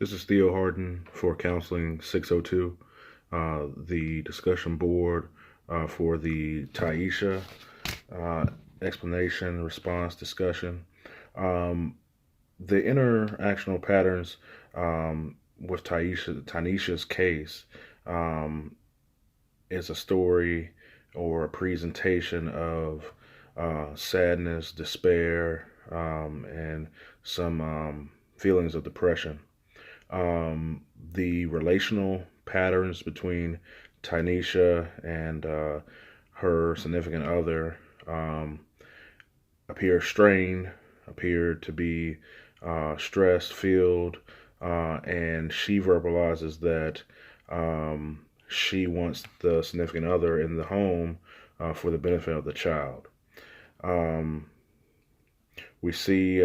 This is Theo Harden for Counseling 602, the discussion board for the Taisha explanation, response, discussion. The interactional patterns with Tanisha's case is a story or a presentation of sadness, despair, and some feelings of depression. The relational patterns between Tanisha and her significant other appear strained, appear to be stress-filled, and she verbalizes that she wants the significant other in the home for the benefit of the child. We see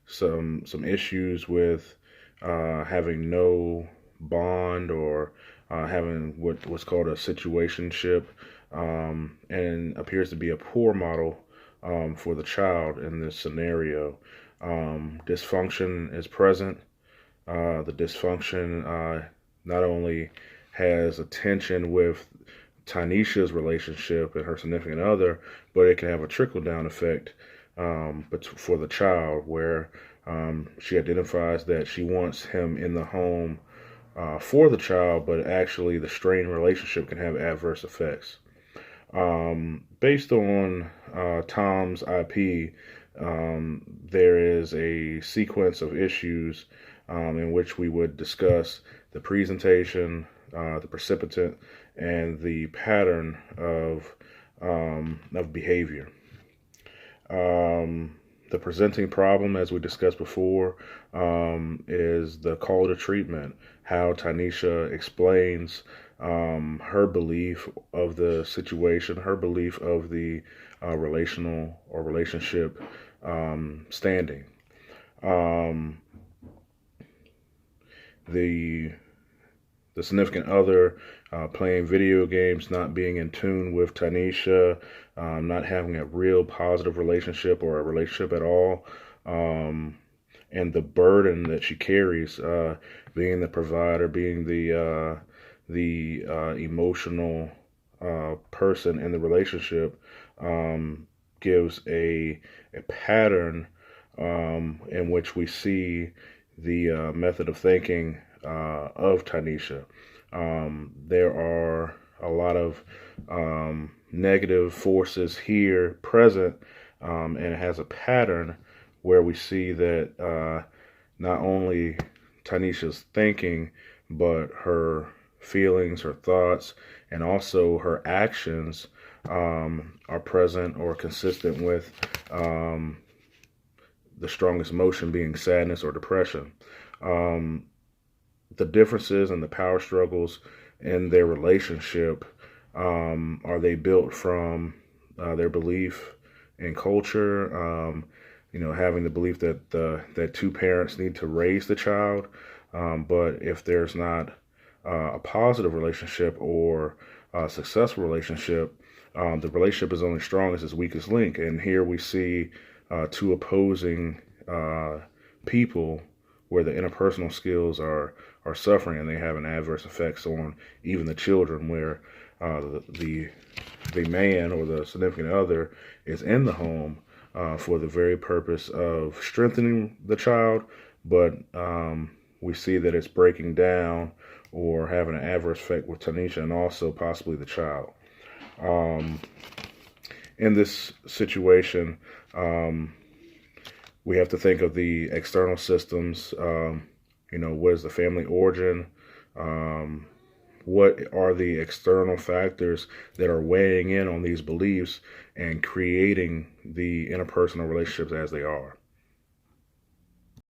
some issues with having no bond or having what's called a situationship, and appears to be a poor model for the child in this scenario. Dysfunction is present. The dysfunction not only has a tension with Tanisha's relationship and her significant other, but it can have a trickle-down effect but for the child, where she identifies that she wants him in the home for the child, but actually the strained relationship can have adverse effects. Based on Tom's IP, there is a sequence of issues in which we would discuss the presentation, the precipitant, and the pattern of behavior. The presenting problem, as we discussed before, is the call to treatment, how Tanisha explains her belief of the situation, her belief of the relational or relationship standing. The significant other playing video games, not being in tune with Tanisha, not having a real positive relationship or a relationship at all, and the burden that she carries, being the provider, being the emotional person in the relationship, gives a pattern in which we see the method of thinking of Tanisha. There are a lot of negative forces here present, and it has a pattern where we see that not only Tanisha's thinking, but her feelings, her thoughts, and also her actions are present or consistent with the strongest emotion being sadness or depression. The differences and the power struggles in their relationship, are they built from their belief in culture, having the belief that that two parents need to raise the child, but if there's not a positive relationship or a successful relationship, the relationship is only strong as its weakest link. And here we see two opposing people where the interpersonal skills are suffering, and they have an adverse effects on even the children, where the man or the significant other is in the home for the very purpose of strengthening the child, but we see that it's breaking down or having an adverse effect with Tanisha and also possibly the child. In this situation, we have to think of the external systems. What is the family origin? What are the external factors that are weighing in on these beliefs and creating the interpersonal relationships as they are?